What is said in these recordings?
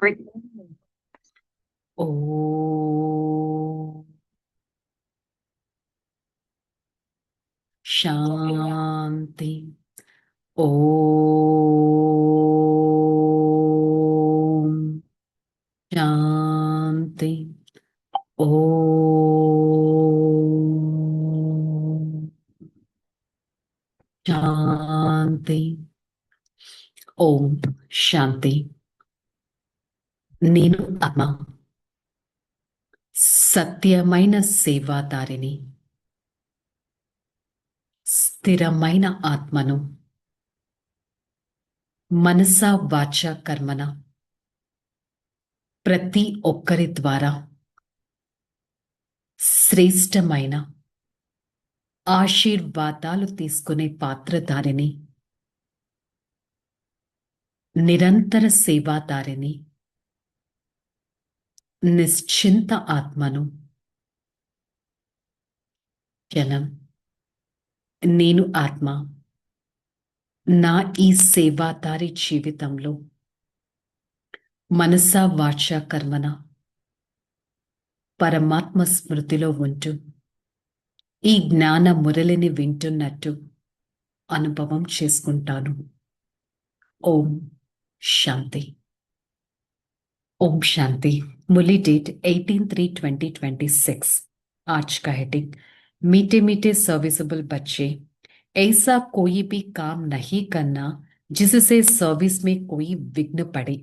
ఓం శాంతి. ఓం శాంతి. ఓం శాంతి. ఓం శాంతి. నేను ఆత్మ, సత్యమైన సేవాదారిని, స్థిరమైన ఆత్మను, మనస వాచ కర్మన ప్రతి ఒక్కరి ద్వారా శ్రేష్టమైన ఆశీర్వాదాలు తీసుకునే పాత్రధారిని, నిరంతర సేవాదారిని, నిశ్చింత ఆత్మను. జనం, నేను ఆత్మ నా ఈ సేవాదారి జీవితంలో మనస వాచ కర్మన పరమాత్మ స్మృతిలో ఉంటూ ఈ జ్ఞాన మురళిని వింటున్నట్టు అనుభవం చేసుకుంటాను. ఓం శాంతి. ओम शांति। मुरली डेट 18/3/2026। आज का हेडिंग, मीठे मीठे सर्विसेबल बच्चे, ऐसा कोई भी काम नहीं करना जिससे सर्विस में कोई विघ्न पड़े।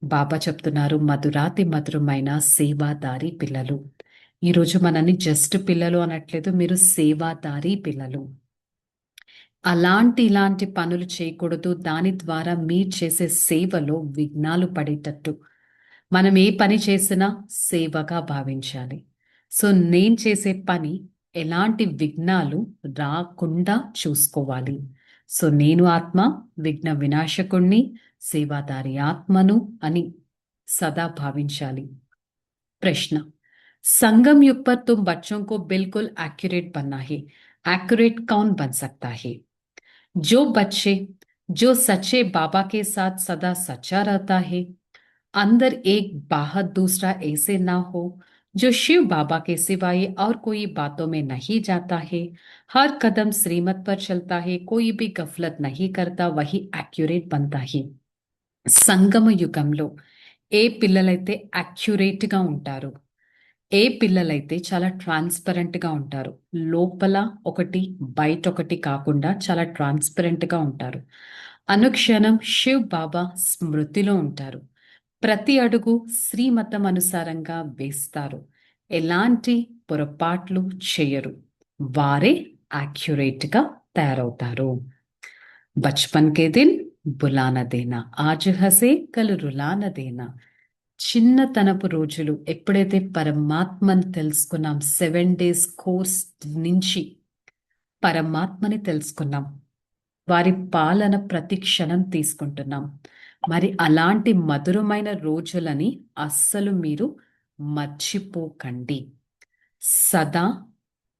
బాబా చెప్తున్నారు, మధురాతి మధురమైన సేవాదారి పిల్లలు. ఈరోజు మనని జస్ట్ పిల్లలు అనట్లేదు, మీరు సేవాదారి పిల్లలు. ఇలాంటి పనులు చేయకూడదు, దాని ద్వారా మీరు చేసే సేవలో విఘ్నాలు పడేటట్టు. మనం ఏ పని చేసినా సేవగా భావించాలి. సో నేను చేసే పని ఎలాంటి విఘ్నాలు రాకుండా చూసుకోవాలి. సో నేను ఆత్మ, విఘ్న వినాశకుణ్ణి, సేవాదారి ఆత్మను అని సదా భావించాలి. प्रश्न, संगम युग पर तुम बच्चों को बिल्कुल एक्यूरेट बनना है। एक्यूरेट कौन बन सकता है? जो बच्चे जो सच्चे बाबा के साथ सदा सच्चा रहता है, अंदर एक बाहर दूसरा ऐसे ना हो, जो शिव बाबा के सिवाय और कोई बातों में नहीं जाता है, हर कदम श्रीमत पर चलता है, कोई भी गफलत नहीं करता, वही एक्यूरेट बनता है. సంగమ యుగంలో ఏ పిల్లలైతే యాక్యురేట్గా ఉంటారో, ఏ పిల్లలైతే చాలా ట్రాన్స్పరెంట్గా ఉంటారు, లోపల ఒకటి బయట ఒకటి కాకుండా చాలా ట్రాన్స్పరెంట్గా ఉంటారు, అనుక్షణం శివ్ బాబా స్మృతిలో ఉంటారు, ప్రతి అడుగు శ్రీమతం అనుసారంగా వేస్తారు, ఎలాంటి పొరపాట్లు చేయరు, వారే యాక్యురేట్గా తయారవుతారు. బచ్పన్ కే దిన్ బులాన దేనా, ఆజ్ హసే కల్ రులాన దేనా. చిన్నతనపు రోజులు ఎప్పుడైతే పరమాత్మని తెలుసుకున్నాం, 7 days కోర్స్ నుంచి పరమాత్మని తెలుసుకున్నాం, వారి పాలన ప్రతి క్షణం తీసుకుంటున్నాం. మరి అలాంటి మధురమైన రోజులని అస్సలు మీరు మర్చిపోకండి సదా.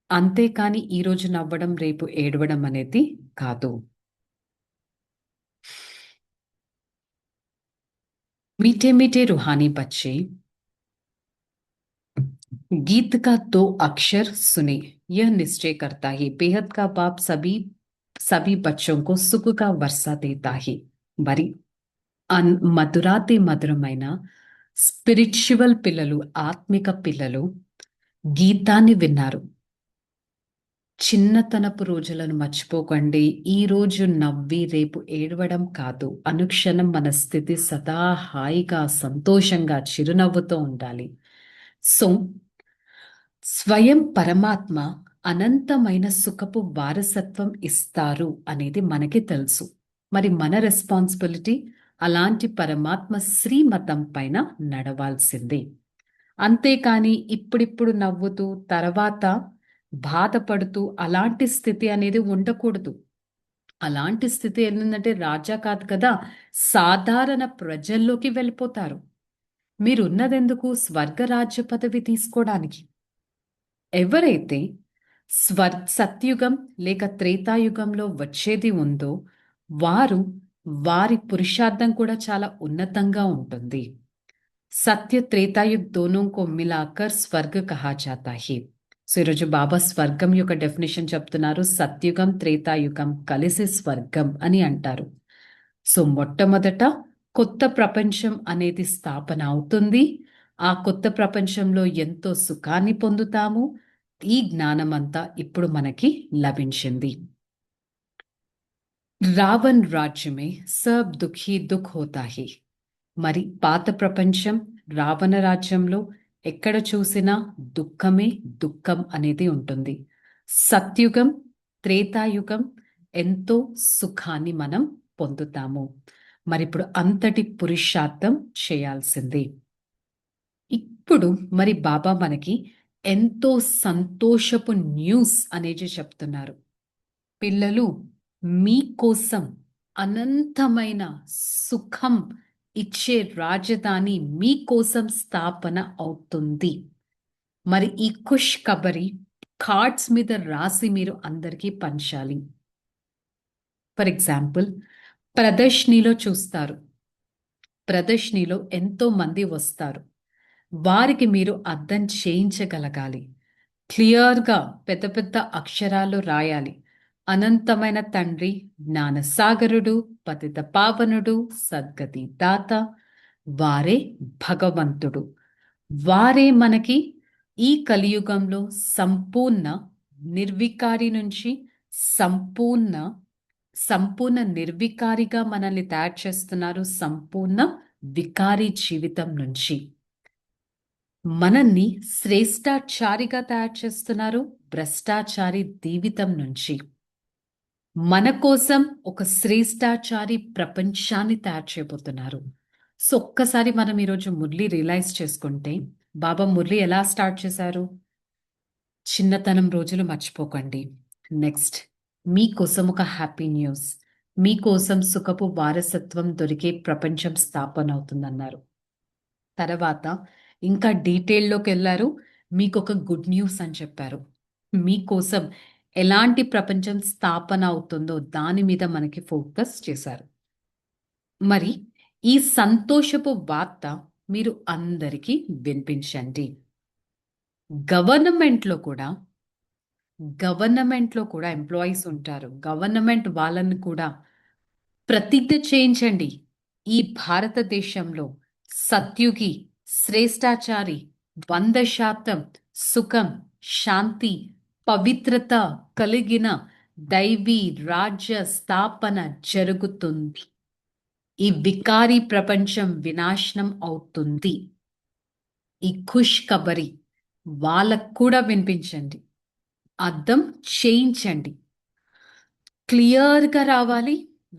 అంతేకాని ఈరోజు నవ్వడం రేపు ఏడవడం అనేది కాదు. मीठे मीठे रूहानी बच्चे, गीत का 2 अक्षर सुने, यह निश्चय करता है बेहद का बाप सभी बच्चों को सुख का वर्षा देता है. మరి మధురాతి మధురమైన స్పిరిచువల్ పిల్లలు, ఆత్మిక పిల్లలు గీతాన్ని విన్నారు. చిన్నతనపు రోజులను మర్చిపోకండి. ఈ రోజు నవ్వి రేపు ఏడవడం కాదు. అనుక్షణం మన స్థితి సదా హాయిగా, సంతోషంగా, చిరునవ్వుతో ఉండాలి. సో స్వయం పరమాత్మ అనంతమైన సుఖపు వారసత్వం ఇస్తారు అనేది మనకి తెలుసు. మరి మన రెస్పాన్సిబిలిటీ అలాంటి పరమాత్మ శ్రీమతం పైన నడవాల్సిందే. అంతేకాని ఇప్పుడిప్పుడు నవ్వుతూ తర్వాత బాధపడుతూ అలాంటి స్థితి అనేది ఉండకూడదు. అలాంటి స్థితి ఏంటంటే రాజా కాదు కదా, సాధారణ ప్రజల్లోకి వెళ్ళిపోతారు. మీరున్నదెందుకు? స్వర్గరాజ్య పదవి తీసుకోవడానికి. ఎవరైతే సత్యుగం లేక త్రేతాయుగంలో వచ్చేది ఉందో వారు వారి పురుషార్థం కూడా చాలా ఉన్నతంగా ఉంటుంది. సత్య త్రేతాయుగ్ దోనో కో మిలాకర్ స్వర్గ కహా జాతా హై. సో ఈరోజు బాబా స్వర్గం యొక్క డెఫినేషన్ చెప్తున్నారు. సత్యుగం త్రేతాయుగం కలిసి స్వర్గం అని అంటారు. సో మొట్టమొదట కొత్త ప్రపంచం అనేది స్థాపన అవుతుంది. ఆ కొత్త ప్రపంచంలో ఎంతో సుఖాన్ని పొందుతాము. ఈ జ్ఞానమంతా ఇప్పుడు మనకి లభించింది. రావణ్ రాజ్యమే సబ్ దుఃఖీ దుఃఖ్ హోతా హై. మరి పాత ప్రపంచం రావణ రాజ్యంలో ఎక్కడ చూసినా దుఃఖమే దుఃఖం అనేది ఉంటుంది. సత్యుగం త్రేతాయుగం ఎంతో సుఖాన్ని మనం పొందుతాము. మరిప్పుడు అంతటి పురుషార్థం చేయాల్సిందే. ఇప్పుడు మరి బాబా మనకి ఎంతో సంతోషపు న్యూస్ అనేది చెప్తున్నారు. పిల్లలు, మీకోసం అనంతమైన సుఖం ఇచ్చే రాజధాని మీకోసం స్థాపన అవుతుంది. మరి ఈ ఖుష్ ఖబరి కార్డ్స్ మీద రాసి మీరు అందరికీ పంచాలి. ఫర్ ఎగ్జాంపుల్, ప్రదర్శనలో చూస్తారు. ప్రదర్శనలో ఎంతో మంది వస్తారు. వారికి మీరు అర్థం చేయించగలగాలి. క్లియర్గా పెద్ద పెద్ద అక్షరాలు రాయాలి. అనంతమైన తండ్రి, జ్ఞానసాగరుడు, పతిత పావనుడు, సద్గతి దాత, వారే భగవంతుడు. వారే మనకి ఈ కలియుగంలో సంపూర్ణ నిర్వికారి నుంచి సంపూర్ణ సంపూర్ణ నిర్వికారిగా మనల్ని తయారు చేస్తున్నారు. సంపూర్ణ వికారి జీవితం నుంచి మనల్ని శ్రేష్టాచారిగా తయారు చేస్తున్నారు. భ్రష్టాచారి జీవితం నుంచి మన కోసం ఒక శ్రేష్టాచారి ప్రపంచాన్ని తయారు చేయబోతున్నారు. సో ఒక్కసారి మనం ఈరోజు మురళి రియలైజ్ చేసుకుంటే, బాబా మురళి ఎలా స్టార్ట్ చేశారు? చిన్నతనం రోజులు మర్చిపోకండి. నెక్స్ట్, మీకోసం ఒక హ్యాపీ న్యూస్, మీకోసం సుఖపు వారసత్వం దొరికే ప్రపంచం స్థాపన అవుతుందన్నారు. తర్వాత ఇంకా డీటెయిల్లోకి వెళ్ళారు. మీకు ఒక గుడ్ న్యూస్ అని చెప్పారు. మీకోసం ఎలాంటి ప్రపంచం స్థాపన అవుతుందో దాని మీద మనకి ఫోకస్ చేశారు. మరి ఈ సంతోషపు వార్త మీరు అందరికీ వినిపించండి. గవర్నమెంట్లో కూడా ఎంప్లాయీస్ ఉంటారు. గవర్నమెంట్ వాళ్ళని కూడా ప్రతిజ్ఞ చేయించండి. ఈ భారతదేశంలో సత్యుగి, శ్రేష్టాచారి 100% సుఖం, శాంతి, పవిత్రత కలిగిన దైవీ రాజ్య స్థాపన జరుగుతుంది. ఈ వికారి ప్రపంచం వినాశనం అవుతుంది. ఈ ఖుష్ ఖబరి వాళ్ళకు కూడా వినిపించండి. అర్థం చేయించండి. క్లియర్గా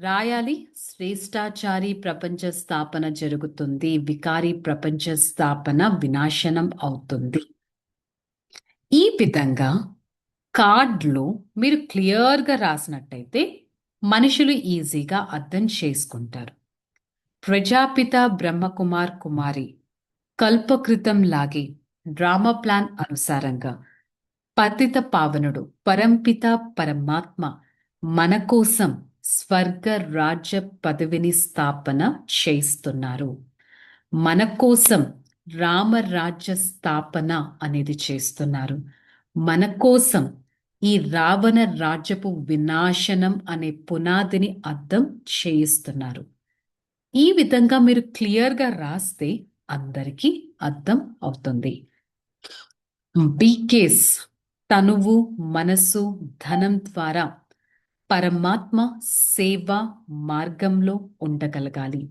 రాయాలి. శ్రేష్టాచారి ప్రపంచ స్థాపన జరుగుతుంది. వికారి ప్రపంచ స్థాపన వినాశనం అవుతుంది. ఈ విధంగా కార్డ్లో మీరు క్లియర్గా రాసినట్టయితే మనుషులు ఈజీగా అర్థం చేసుకుంటారు. ప్రజాపిత బ్రహ్మకుమార్ కుమారి కల్పకృతం లాగే డ్రామా ప్లాన్ అనుసారంగా పతిత పావనుడు పరంపిత పరమాత్మ మన కోసం స్వర్గ రాజ్య పదవిని స్థాపన చేస్తున్నారు. మన కోసం రామరాజ్య స్థాపన అనేది చేస్తున్నారు. మన కోసం ఈ రావణ రాజ్యపు వినాశనం అనే పునాదిని అర్థం చేయిస్తున్నారు. ఈ విధంగా మీరు క్లియర్గా రాస్తే అందరికీ అర్థం అవుతుంది. బీకేస్ తనువు, మనసు, ధనం ద్వారా పరమాత్మ సేవ మార్గంలో ఉండగలగాలి.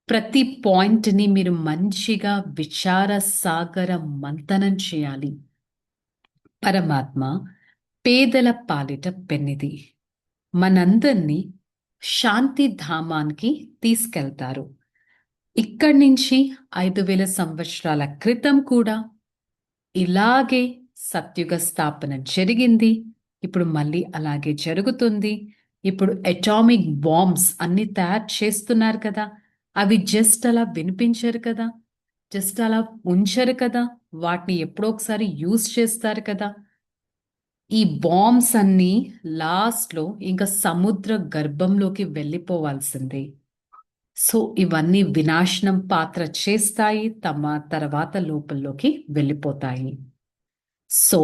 ప్రతి పాయింట్ని మీరు మంచిగా విచార సాగర మంతనం చేయాలి. పరమాత్మ పేదల పాలిట పెన్నిది. మనందరినీ శాంతి ధామానికి తీసుకెళ్తారు. ఇక్కడి నుంచి 5000 సంవత్సరాల క్రితం కూడా ఇలాగే సత్యుగ స్థాపన జరిగింది. ఇప్పుడు మళ్ళీ అలాగే జరుగుతుంది. ఇప్పుడు అటామిక్ బాంబ్స్ అన్ని తయారు చేస్తున్నారు కదా, అవి జస్ట్ అలా వినిపించరు కదా, జస్ట్ అలా ఉంచరు కదా, వాటిని ఎప్పుడో ఒకసారి యూజ్ చేస్తారు కదా. ఈ బాంబ్స్ అన్నీ లాస్ట్‌లో ఇంకా సముద్ర గర్భంలోకి వెళ్ళిపోవాల్సిందే. సో, ఇవన్నీ వినాశనం పాత్ర చేస్తాయి. తర్వాత లోపల్లోకి వెళ్ళిపోతాయి. సో,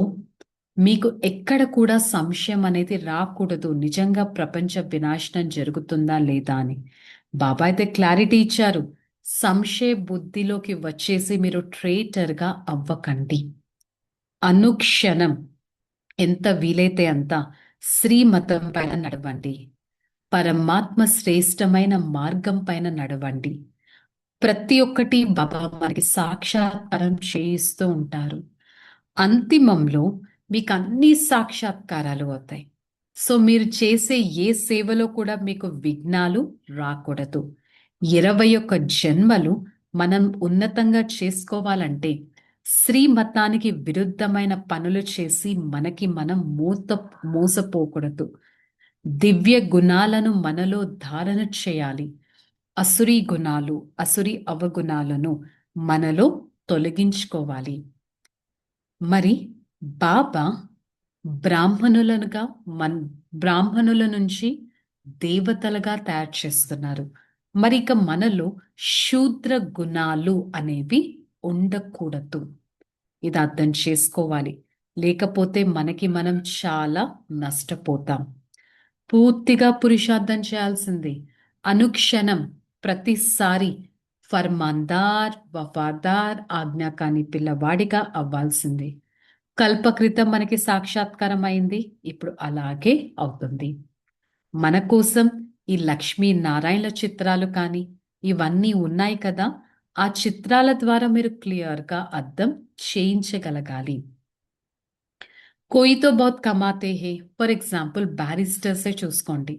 మీకు ఎక్కడ కూడా సంశయం అనేది రాకూడదు. నిజంగా ప్రపంచ వినాశనం జరుగుతుందా లేదా అని. బాబా అయితే క్లారిటీ ఇచ్చారు. సంశయ బుద్ధిలోకి వచ్చేసి మీరు ట్రేటర్‌గా అవ్వకండి. అనుక్షణం ఎంత వీలైతే అంత శ్రీమతం పైన నడవండి. పరమాత్మ శ్రేష్టమైన మార్గం పైన నడవండి. ప్రతి ఒక్కటి బాబా మనకి సాక్షాత్కారం చేయిస్తూ ఉంటారు. అంతిమంలో మీకు అన్ని సాక్షాత్కారాలు అవుతాయి. సో మీరు చేసే ఏ సేవలో కూడా మీకు విఘ్నాలు రాకూడదు. 21 జన్మలు మనం ఉన్నతంగా చేసుకోవాలంటే శ్రీమతానికి విరుద్ధమైన పనులు చేసి మనకి మనం మోసపోకూడదు. దివ్య గుణాలను మనలో ధారణ చేయాలి. అసురీ గుణాలు, అసురీ అవగుణాలను మనలో తొలగించుకోవాలి. మరి బాబా బ్రాహ్మణులనుగా బ్రాహ్మణుల నుంచి దేవతలుగా తయారు చేస్తున్నారు. మరి ఇక మనలో శూద్ర గుణాలు అనేవి ఉండకూడదు. ఇది అర్థం చేసుకోవాలి. లేకపోతే మనకి మనం చాలా నష్టపోతాం. పూర్తిగా పురుషార్థం చేయాల్సిందే. అనుక్షణం ప్రతిసారి ఫర్మాందార్, వఫాదార్, ఆజ్ఞాకాని పిల్లవాడిగా అవ్వాల్సిందే. కల్పకృతం మనకి సాక్షాత్కారం అయింది. ఇప్పుడు అలాగే అవుతుంది. మన కోసం ఈ లక్ష్మీ నారాయణల చిత్రాలు కానీ ఇవన్నీ ఉన్నాయి కదా! ఆ చిత్రాల ద్వారా మీరు క్లియర్‌గా అర్థం చేయించగలగాలి. కోయి తో బహుత్ కమాతే హే. ఫర్ ఎగ్జాంపుల్ బ్యారిస్టర్సే చూసుకోండి.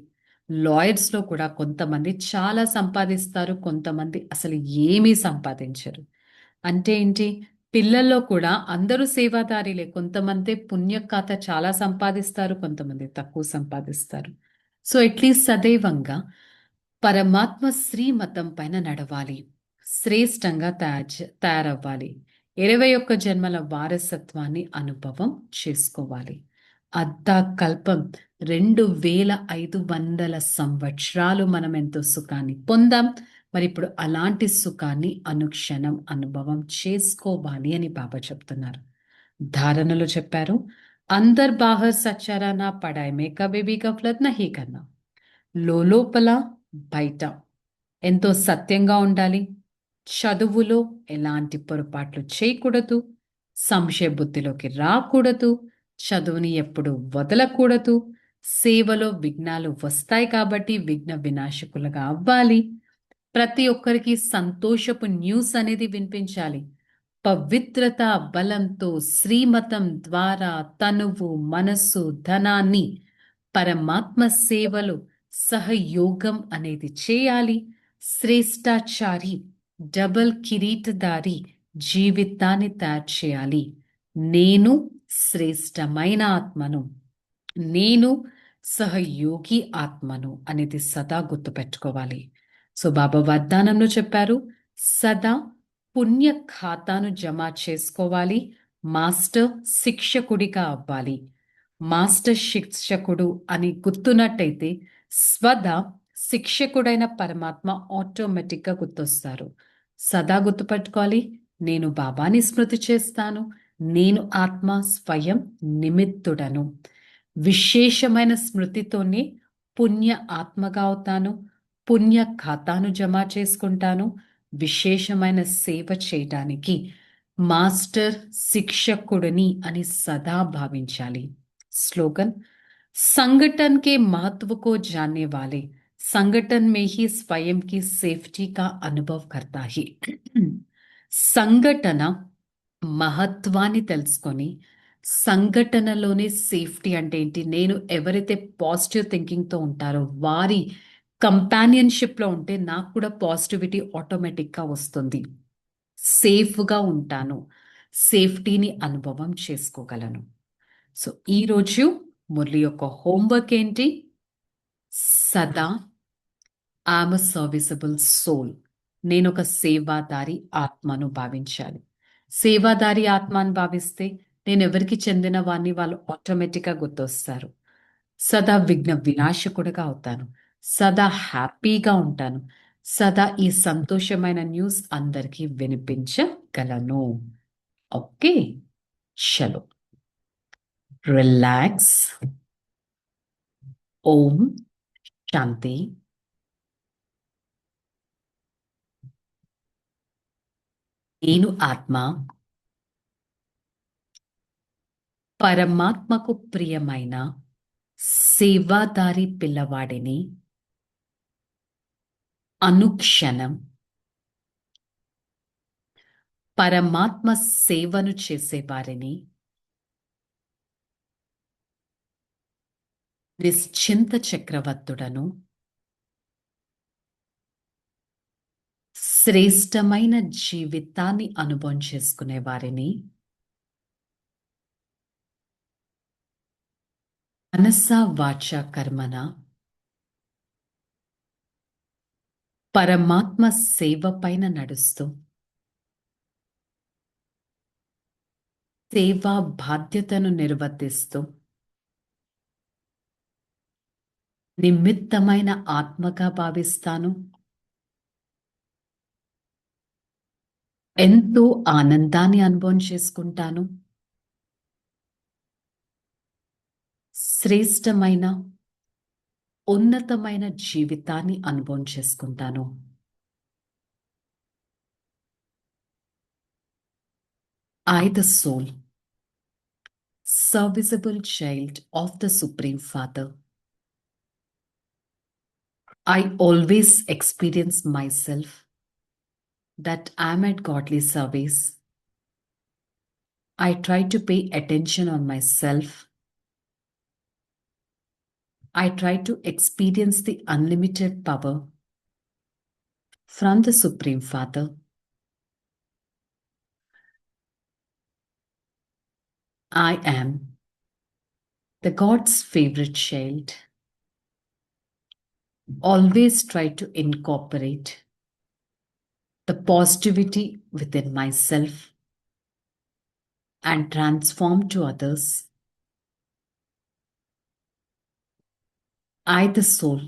లాయర్స్‌లో కూడా కొంతమంది చాలా సంపాదిస్తారు. కొంతమంది అసలు ఏమీ సంపాదించరు. అంటే ఏంటి? పిల్లల్లో కూడా అందరూ సేవాదారీలే. కొంతమంది పుణ్యఖాత చాలా సంపాదిస్తారు. కొంతమంది తక్కువ సంపాదిస్తారు. సో, అట్‌లీస్ట్ సదైవంగా పరమాత్మ శ్రీమతం పైన నడవాలి. శ్రేష్టంగా తయారవ్వాలి. 21 జన్మల వారసత్వాన్ని అనుభవం చేసుకోవాలి. అద్దా కల్పం 2500 సంవత్సరాలు మనం ఎంతో సుఖాన్ని పొందాం. మరిప్పుడు అలాంటి సుఖాన్ని అనుక్షణం అనుభవం చేసుకోవాలి అని బాబా చెప్తున్నారు. ధారణలో చెప్పారు, అందర్ బాహర్ సచ్చారా నా పడాయి మే కభీ భీ గఫ్లత్ నహీ కర్నా. లోలోపల బయట ఎంతో సత్యంగా ఉండాలి. చదువులో ఎలాంటి పొరపాట్లు చేయకూడదు. సంశయ బుద్ధిలోకి రాకూడదు. చదువుని ఎప్పుడు వదలకూడదు. సేవలో విఘ్నాలు వస్తాయి కాబట్టి విఘ్న వినాశకులుగా అవ్వాలి. ప్రతి ఒక్కరికి సంతోషపు న్యూస్ అనేది వినిపించాలి. పవిత్రత బలంతో శ్రీమతం ద్వారా తనువు, మనస్సు, ధనాన్ని పరమాత్మ సేవలో సహయోగం అనేది చేయాలి. శ్రేష్టాచారి, డబల్ కిరీటదారి జీవితాన్ని తయారు చేయాలి. నేను శ్రేష్టమైన ఆత్మను, నేను సహయోగి ఆత్మను అనేది సదా గుర్తుపెట్టుకోవాలి. సో బాబా వరదానంలో చెప్పారు, సదా పుణ్య ఖాతాను జమ చేసుకోవాలి. మాస్టర్ శిక్షకుడిగా అవ్వాలి. మాస్టర్ శిక్షకుడు అని గుర్తున్నట్టయితే స్వదా శిక్షకుడైన పరమాత్మ ఆటోమేటిక్గా గుర్తొస్తారు. సదా గుర్తుపెట్టుకోవాలి, నేను బాబాని స్మృతి చేస్తాను. నేను ఆత్మ స్వయం నిమిత్తుడను. విశేషమైన స్మృతితోనే పుణ్య ఆత్మగా అవుతాను. పుణ్య ఖాతాను జమ చేసుకుంటాను. విశేషమైన సేవ చేయడానికి మాస్టర్ శిక్షకుడిని అని సదా భావించాలి. स्लोगन, संगठन के महत्व को जानने वाले संगठन में ही स्वयं की सेफ्टी का अनुभव करता है. సంఘటన మహత్వాన్ని తెలుసుకొని సంఘటనలోనే సేఫ్టీ అంటే ఏంటి, నేను ఎవరైతే పాజిటివ్ థింకింగ్తో ఉంటారో వారి కంపానియన్షిప్లో ఉంటే నాకు కూడా పాజిటివిటీ ఆటోమేటిక్గా వస్తుంది. సేఫ్గా ఉంటాను. సేఫ్టీని అనుభవం చేసుకోగలను. సో ఈరోజు మురళి యొక్క హోంవర్క్ ఏంటి? సదా ఐఎమ్ అ సర్వీసబుల్ సోల్. నేను ఒక సేవాదారి ఆత్మను భావించాలి. సేవాదారి ఆత్మను భావిస్తే నేనెవరికి చెందిన వాడిని వాళ్ళు ఆటోమేటిక్‌గా గుర్తొస్తారు. సదా విఘ్న వినాశకుడుగా అవుతాను. సదా హ్యాపీగా ఉంటాను. సదా ఈ సంతోషమైన న్యూస్ అందరికీ వినిపించగలను. ఓకే. చలో. రిలాక్స్. ఓం శాంతి. నేను ఆత్మ పరమాత్మకు ప్రియమైన సేవాదారి పిల్లవాడిని అనుక్షణం పరమాత్మ సేవను చేసేవారిని నిశ్చింత చక్రవర్తుడను శ్రేష్టమైన జీవితాన్ని అనుభవం చేసుకునే వారిని మనస వాచ కర్మన పరమాత్మ సేవ పైన నడుస్తూ సేవా బాధ్యతను నిర్వర్తిస్తూ నిమిత్తమైన ఆత్మగా భావిస్తాను. ఎంతో ఆనందాన్ని అనుభవం చేసుకుంటాను. శ్రేష్టమైన ఉన్నతమైన జీవితాన్ని అనుభవం చేసుకుంటాను. I, the soul, serviceable child of the Supreme Father, I always experience myself that I am at godly service. I try to pay attention on myself. I try to experience the unlimited power from the Supreme Father. I am the God's favorite child. Always try to incorporate the positivity within myself and transform to others. I, the soul,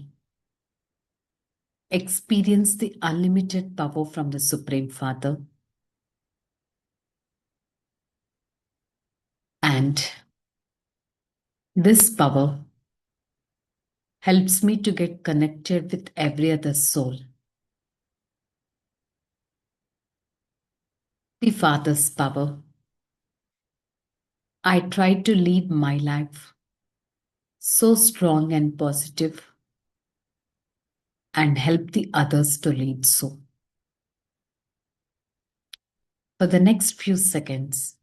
experience the unlimited power from the Supreme Father and this power helps me to get connected with every other soul. The Father's power. I try to lead my life so strong and positive and help the others to lead so. For the next few seconds,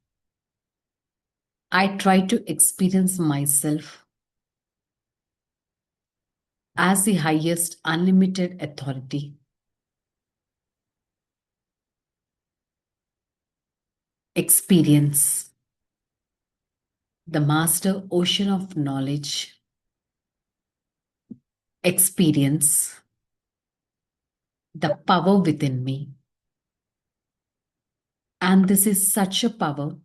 I try to experience myself as the highest unlimited authority. Experience the master ocean of knowledge. Experience the power within me. And this is such a power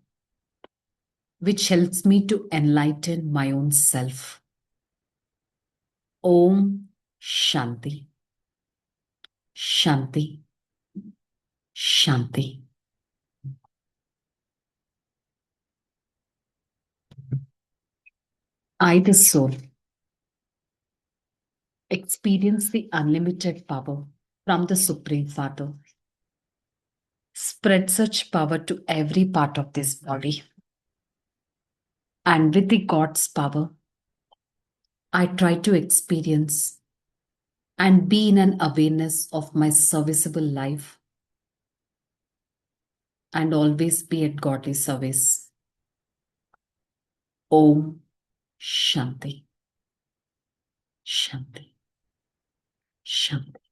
which helps me to enlighten my own self. Om Shanti. Shanti. Shanti. I, the soul, experience the unlimited power from the Supreme Father. Spread such power to every part of this body. And with the God's power, I try to experience and be in an awareness of my serviceable life and always be at godly service. Om Shanti. Shanti. Shanti.